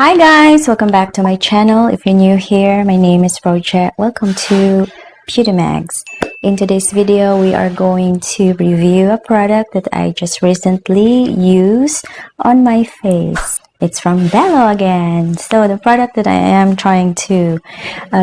Hi guys, welcome back to my channel. If you're new here, my name is Roche. Welcome to Beautymagz. In today's video, we are going to review a product that I just recently used on my face. It's from Belo again. So the product that I am trying to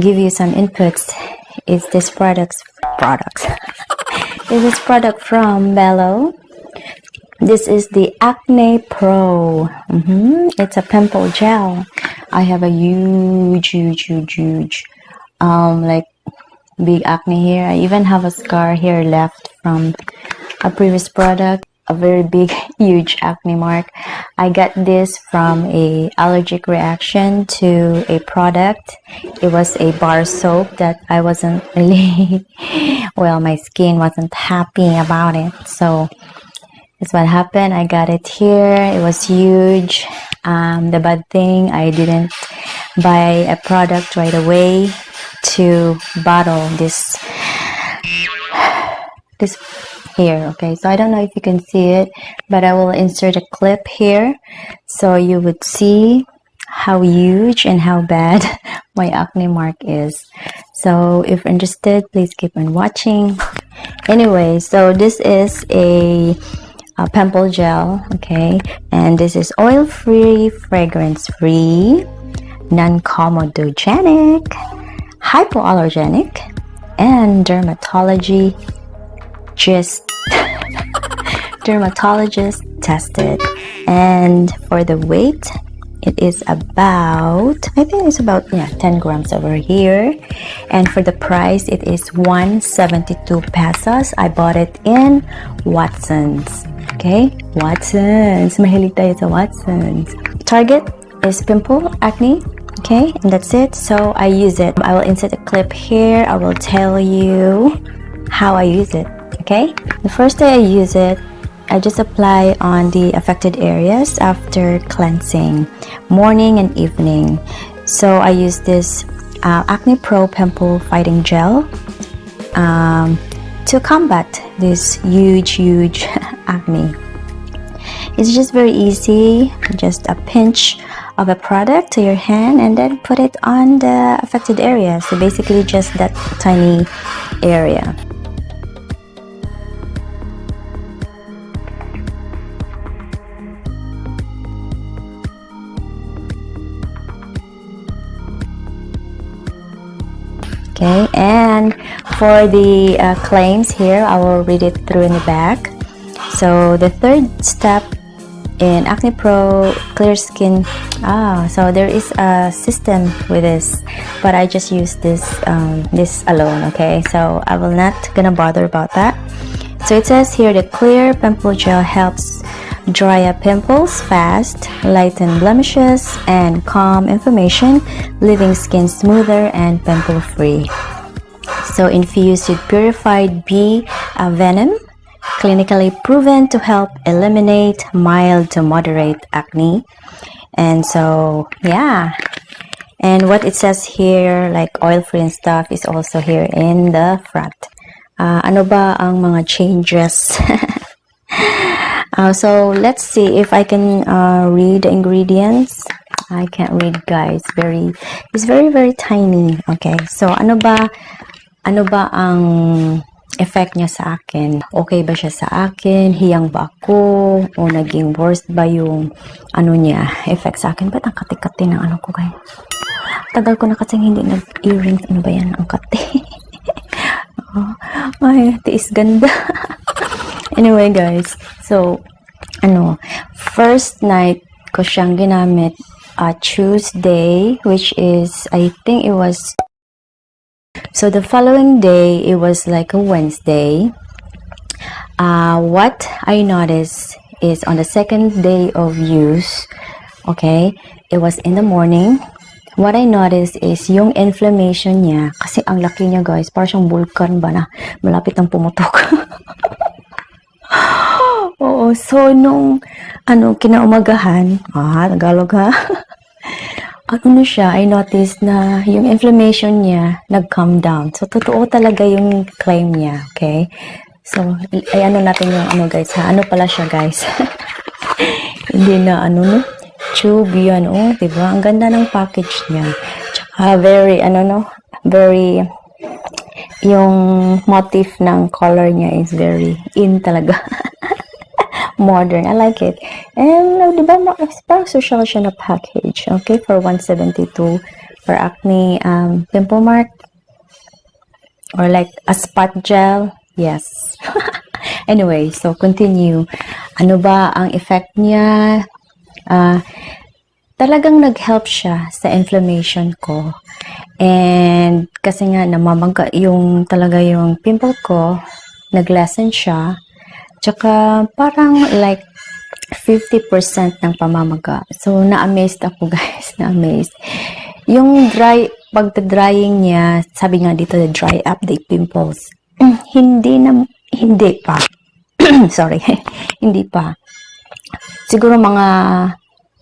give you some inputs is this product from Belo. This is the Acne Pro. It's a pimple gel. I have a huge like big acne here. I even have a scar here left from a previous product, a very big huge acne mark. I got this from a allergic reaction to a product. It was a bar soap that I wasn't really well, my skin wasn't happy about it, so that's what happened. I got it here. It was huge. The bad thing, I didn't buy a product right away to bottle this here. Okay, so I don't know if you can see it, but I will insert a clip here so you would see how huge and how bad my acne mark is. So if you're interested, please keep on watching. Anyway, so this is a pimple gel, okay, and this is oil-free, fragrance-free, non-comedogenic, hypoallergenic, and dermatologist tested. And for the weight, it is about, I think it's about 10 grams over here. And for the price, it is 172 pesos. I bought it in Watson's. Okay, Watson's. Mahilig tayo sa Watson's. Target is pimple, acne. Okay, and that's it. So I use it. I will insert a clip here. I will tell you how I use it. Okay, the first day I use it, I just apply on the affected areas after cleansing, morning and evening. So I use this Acne Pro Pimple Fighting Gel to combat this huge acne. It's just very easy. Just a pinch of a product to your hand and then put it on the affected area. So basically just that tiny area. Okay, and for the claims here, I will read it through in the back. So the third step in Acne Pro Clear Skin, so there is a system with this, but I just use this alone. Okay, so I will not gonna bother about that. So it says here, the clear pimple gel helps dry up pimples fast, lighten blemishes, and calm inflammation, leaving skin smoother and pimple free. So infused with purified bee venom, clinically proven to help eliminate mild to moderate acne. And so yeah, and what it says here, like oil-free and stuff, is also here in the front. Ano ba ang mga changes? So let's see if I can read the ingredients. I can't read, guys. It's very tiny. Okay, so ano ba ang effect niya sa akin? Okay ba siya sa akin? Hiyang ba ako? O naging worst ba yung niya, effect sa akin? Ba't ang kati-kati ng ko, guys? Tagal ko na kasing hindi nag-earrings. Ano ba yan? Ang kati. Ay, tiis ganda. Anyway, guys, so first night ko siyang ginamit Tuesday, which is, I think it was, so the following day, it was like a Wednesday. What I noticed is on the second day of use, okay, it was in the morning. What I noticed is yung inflammation niya, kasi ang laki niya, guys, parang siyang vulkan ba na malapit ang pumutok. Oo, so nung kinaumagahan, Tagalog ha, I noticed na yung inflammation niya nag-calm down. So totoo talaga yung claim niya, okay? So ay natin yung guys ha, pala siya, guys. Hindi na tube yan, oh, diba? Ang ganda ng package niya. Tsaka very, very, yung motif ng color niya is very in talaga. Modern. I like it. And, diba, parang social siya na package. Okay, for 172 for acne pimple mark. Or like a spot gel. Yes. Anyway, so continue. Ano ba ang effect niya? Talagang nag-help siya sa inflammation ko. And kasi nga namamangga yung talaga yung pimple ko, nag-lessen siya. Tsaka parang like 50% ng pamamaga. So na-amazed ako guys, na-amazed. Yung pagka-drying niya, sabi nga dito, the dry up the pimples. Hindi pa. Sorry, hindi pa. Siguro mga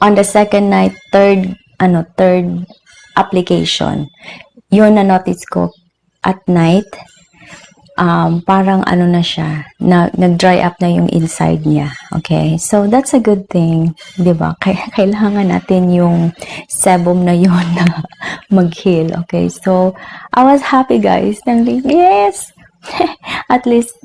on the second night, third application. Yun na notice ko at night, parang na siya, nag-dry up na yung inside niya. Okay? So, that's a good thing. Diba? Kailangan natin yung sebum na yun na mag-heal. Okay? So, I was happy guys. Yes! At least,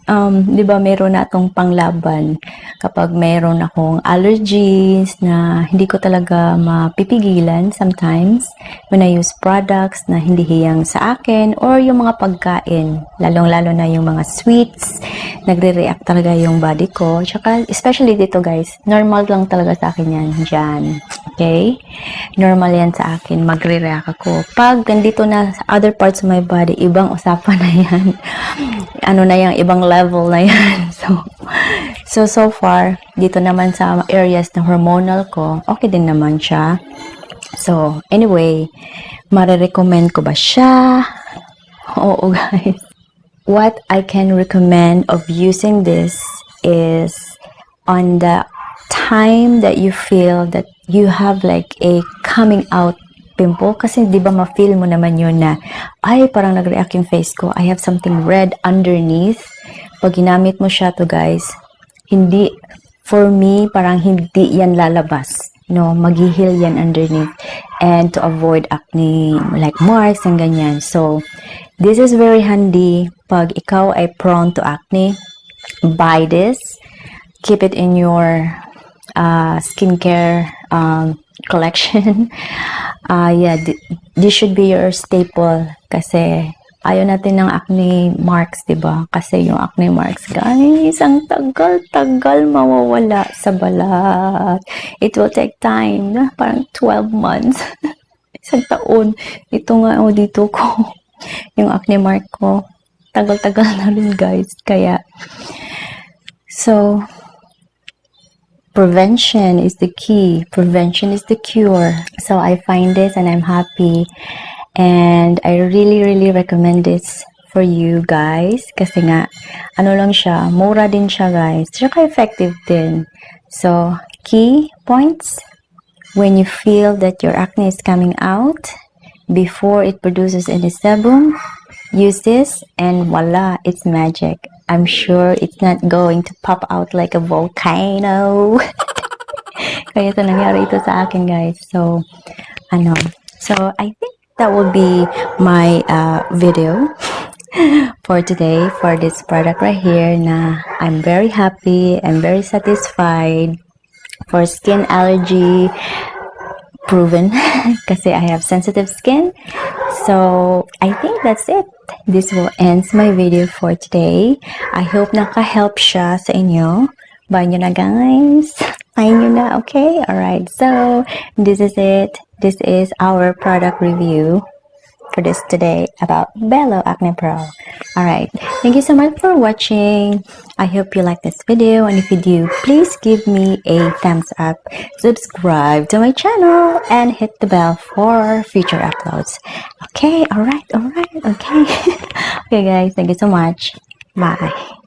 diba, meron na itong panglaban kapag meron akong allergies na hindi ko talaga mapipigilan sometimes when I use products na hindi hiyang sa akin or yung mga pagkain, lalong-lalo na yung mga sweets, nagre-react talaga yung body ko. Tsaka, especially dito guys, normal lang talaga sa akin yan, dyan. Okay? Normal yan sa akin, magre-react ako. Pag nandito na sa other parts of my body, ibang usapan na yan. Na yung ibang level na yan. So far, dito naman sa areas na hormonal ko, okay din naman siya. So, anyway, marirecommend ko ba siya? Oo, guys. What I can recommend of using this is on the time that you feel that you have like a coming out pimple, kasi di ba ma-feel mo naman yun na ay parang nag-react yung face ko, I have something red underneath. Pag ginamit mo siya to guys, hindi, for me, parang hindi yan lalabas, no, mag-heal yan underneath, and to avoid acne like marks and ganyan. So this is very handy pag ikaw ay prone to acne. Buy this, keep it in your skincare collection. Yeah, this should be your staple kasi ayaw natin ng acne marks, diba? Kasi yung acne marks, guys, ang tagal-tagal mawawala sa balat. It will take time, parang 12 months. Isang taon. Ito nga, dito ko, yung acne mark ko, tagal-tagal na rin, guys. Kaya, so, prevention is the key. Prevention is the cure. So I find this and I'm happy. And I really, really recommend this for you guys. Kasi nga, lang siya, mura din siya guys. Tsaka effective din. So, key points. When you feel that your acne is coming out, before it produces any sebum, use this and voila, it's magic. I'm sure it's not going to pop out like a volcano. Kaya ito nangyari ito sa akin guys. So, so I think that will be my video for today for this product right here na I'm very happy, I'm very satisfied for skin allergy proven kasi I have sensitive skin. So, I think that's it. This will end my video for today. I hope naka-help siya sa inyo. Buy nyo na guys. Buy nyo na, okay? Alright, so this is it. This is our product review for this today about Belo Acnepro. Alright, thank you so much for watching. I hope you like this video, and if you do, please give me a thumbs up, subscribe to my channel, and hit the bell for future uploads. Okay, alright, okay. Okay guys, thank you so much. Bye.